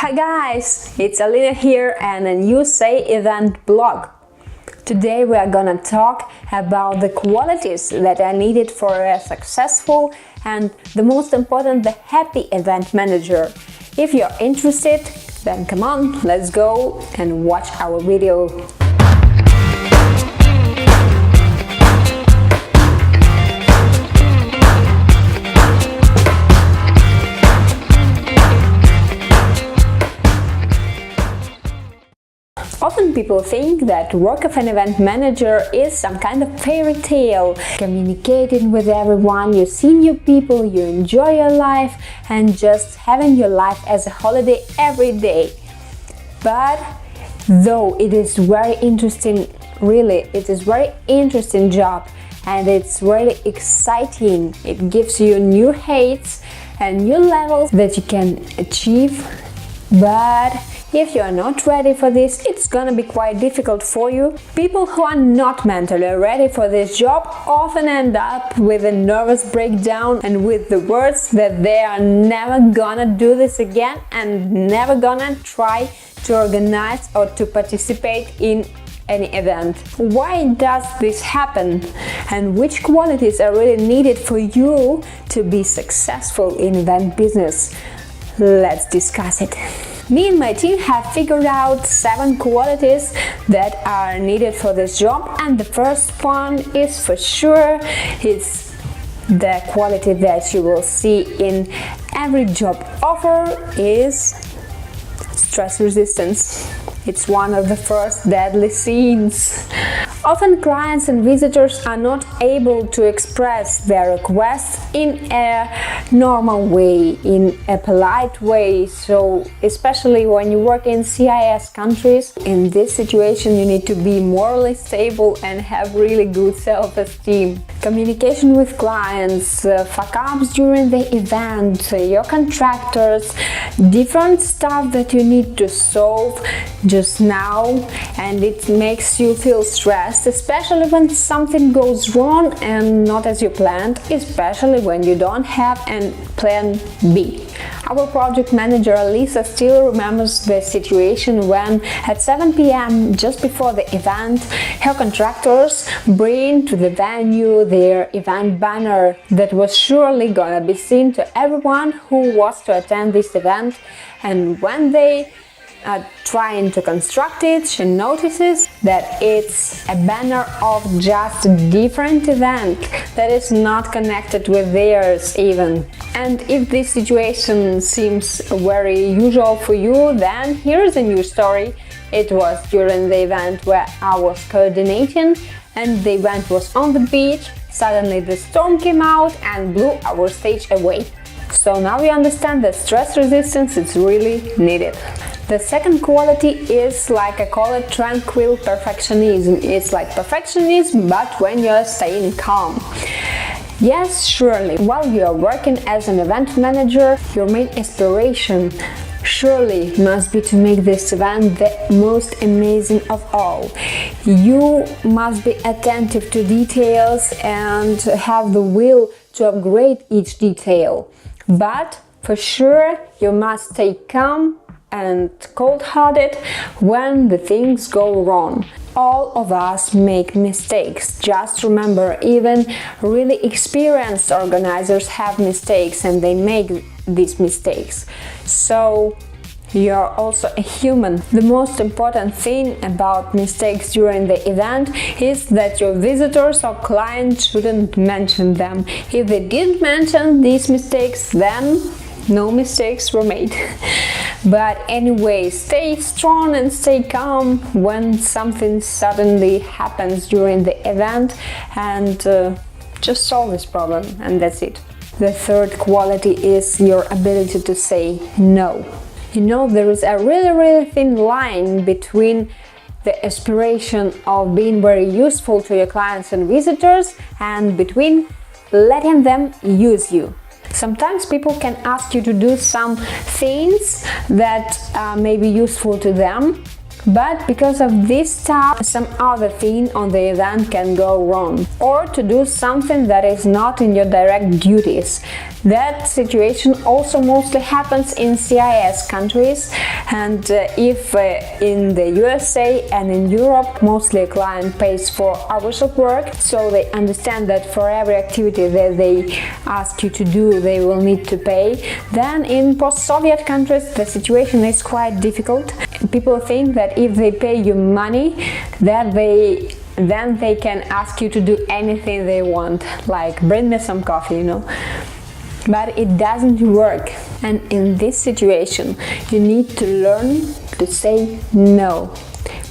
Hi guys, it's Alina here and a new Say Event blog. Today we are gonna talk about the qualities that are needed for a successful and the most important, the happy event manager. If you're interested, then come on, let's go and watch our video. Often people think that work of an event manager is some kind of fairy tale, communicating with everyone, you see new people, you enjoy your life and just having your life as a holiday every day. But though it is very interesting, really, it is very interesting job and it's very exciting, it gives you new heights and new levels that you can achieve, but if you are not ready for this, it's gonna be quite difficult for you. People who are not mentally ready for this job often end up with a nervous breakdown and with the words that they are never gonna do this again and never gonna try to organize or to participate in any event. Why does this happen? And which qualities are really needed for you to be successful in event business? Let's discuss it. Me and my team have figured out 7 qualities that are needed for this job, and the first one is for sure it's the quality that you will see in every job offer is stress resistance. It's one of the first deadly sins. Often clients and visitors are not able to express their requests in a normal way, in a polite way. So especially when you work in CIS countries, in this situation you need to be morally stable and have really good self-esteem. Communication with clients, fuck-ups during the event, your contractors, different stuff that you need to solve just now, and it makes you feel stressed, especially when something goes wrong and not as you planned, especially when you don't have a plan B. Our project manager Lisa still remembers the situation when at 7 p.m. just before the event, her contractors bring to the venue their event banner that was surely gonna be seen to everyone who was to attend this event, and when they are trying to construct it, she notices that it's a banner of just a different event that is not connected with theirs even. And if this situation seems very usual for you, then here's a new story. It was during the event where I was coordinating and the event was on the beach. Suddenly the storm came out and blew our stage away. So now you understand that stress resistance is really needed. The second quality is, like I call it, tranquil perfectionism. It's like perfectionism, but when you're staying calm. Yes, surely, while you are working as an event manager, your main aspiration surely must be to make this event the most amazing of all. You must be attentive to details and have the will to upgrade each detail. But for sure, you must stay calm and cold-hearted when the things go wrong. All of us make mistakes. Just remember, even really experienced organizers have mistakes and they make these mistakes. So you're also a human. The most important thing about mistakes during the event is that your visitors or clients shouldn't mention them. If they didn't mention these mistakes, then no mistakes were made. But anyway, stay strong and stay calm when something suddenly happens during the event and just solve this problem, and that's it. The third quality is your ability to say no. You know, there is a really thin line between the aspiration of being very useful to your clients and visitors and between letting them use you. Sometimes people can ask you to do some things that may be useful to them, but because of this stuff, some other thing on the event can go wrong. Or to do something that is not in your direct duties. That situation also mostly happens in CIS countries, and if in the USA and in Europe mostly a client pays for hours of work, so they understand that for every activity that they ask you to do they will need to pay, then in post-Soviet countries the situation is quite difficult. People think that if they pay you money, then they can ask you to do anything they want, like bring me some coffee, you know. But it doesn't work, and in this situation you need to learn to say no,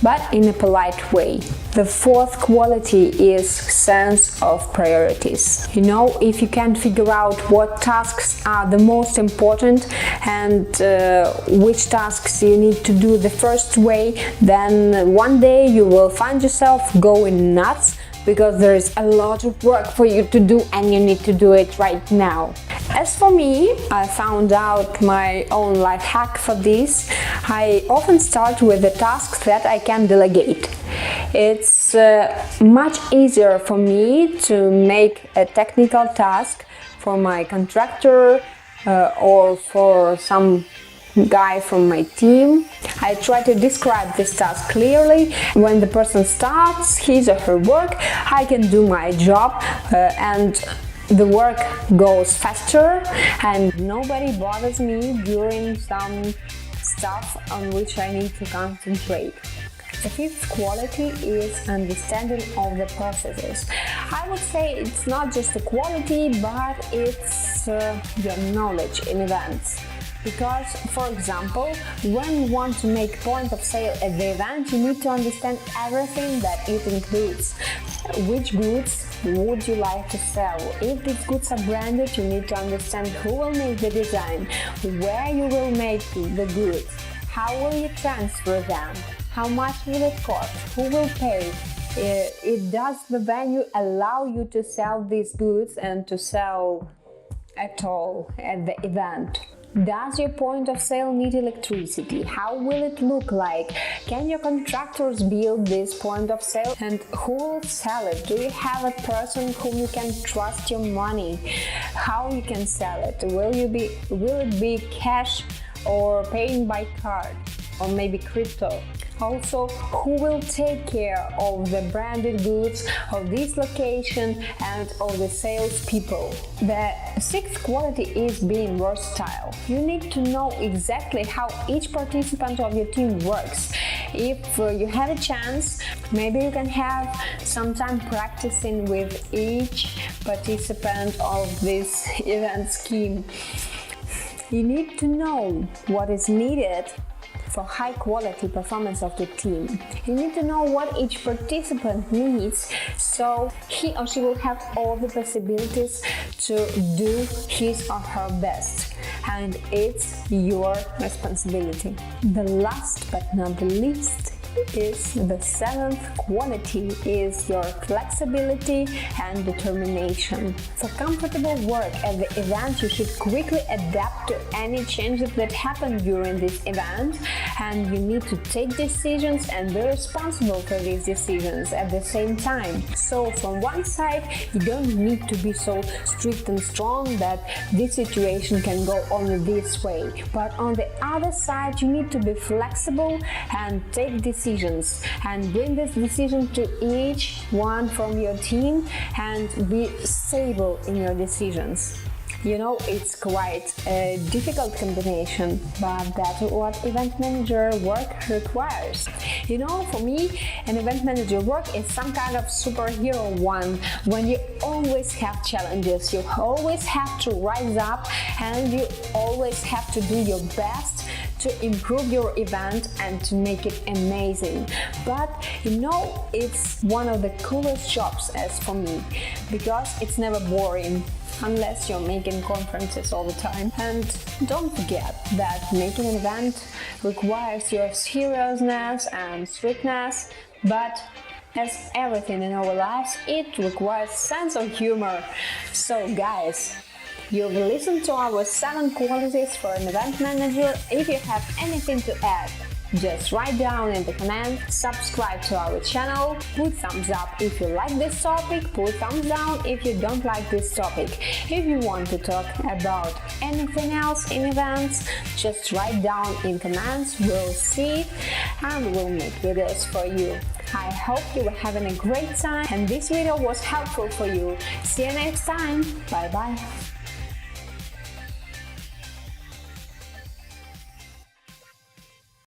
but in a polite way. The fourth quality is sense of priorities. You know, if you can't figure out what tasks are the most important and which tasks you need to do the first way, then one day you will find yourself going nuts, because there is a lot of work for you to do and you need to do it right now. As for me, I found out my own life hack for this. I often start with the tasks that I can delegate. It's much easier for me to make a technical task for my contractor or for some guy from my team. I try to describe this task clearly. When the person starts his or her work, I can do my job and the work goes faster and nobody bothers me during some stuff on which I need to concentrate. The fifth quality is understanding of the processes. I would say it's not just a quality, but it's your knowledge in events. Because, for example, when you want to make point of sale at the event, you need to understand everything that it includes. Which goods would you like to sell? If these goods are branded, you need to understand who will make the design, where you will make the goods, how will you transfer them, how much will it cost, who will pay. Does the venue allow you to sell these goods and to sell at all at the event? Does your point of sale need electricity? How will it look like? Can your contractors build this point of sale? And who will sell it? Do you have a person whom you can trust your money? How you can sell it? Will it be cash or paying by card or maybe crypto? Also, who will take care of the branded goods of this location and of the salespeople? The sixth quality is being versatile. You need to know exactly how each participant of your team works. If you have a chance, maybe you can have some time practicing with each participant of this event scheme. You need to know what is needed for high quality performance of the team. You need to know what each participant needs, so he or she will have all the possibilities to do his or her best, and it's your responsibility. The last but not the least is the seventh quality is your flexibility and determination. For comfortable work at the event, you should quickly adapt to any changes that happen during this event, and you need to take decisions and be responsible for these decisions at the same time. So from one side, you don't need to be so strict and strong that this situation can go only this way, but on the other side, you need to be flexible and take decisions and bring this decision to each one from your team and be stable in your decisions. You know, it's quite a difficult combination, but that's what event manager work requires. You know, for me, an event manager work is some kind of superhero one, when you always have challenges, you always have to rise up, and you always have to do your best to improve your event and to make it amazing. But you know, it's one of the coolest jobs as for me, because it's never boring, unless you're making conferences all the time. And don't forget that making an event requires your seriousness and strictness, but as everything in our lives, it requires sense of humor. So guys, you've listened to our 7 qualities for an event manager. If you have anything to add, Just write down in the comment, subscribe to our channel, put thumbs up if you like this topic, put thumbs down if you don't like this topic. If you want to talk about anything else in events, just write down in comments, we'll see it and we'll make videos for you. I hope you were having a great time and this video was helpful for you. See you next time. Bye bye.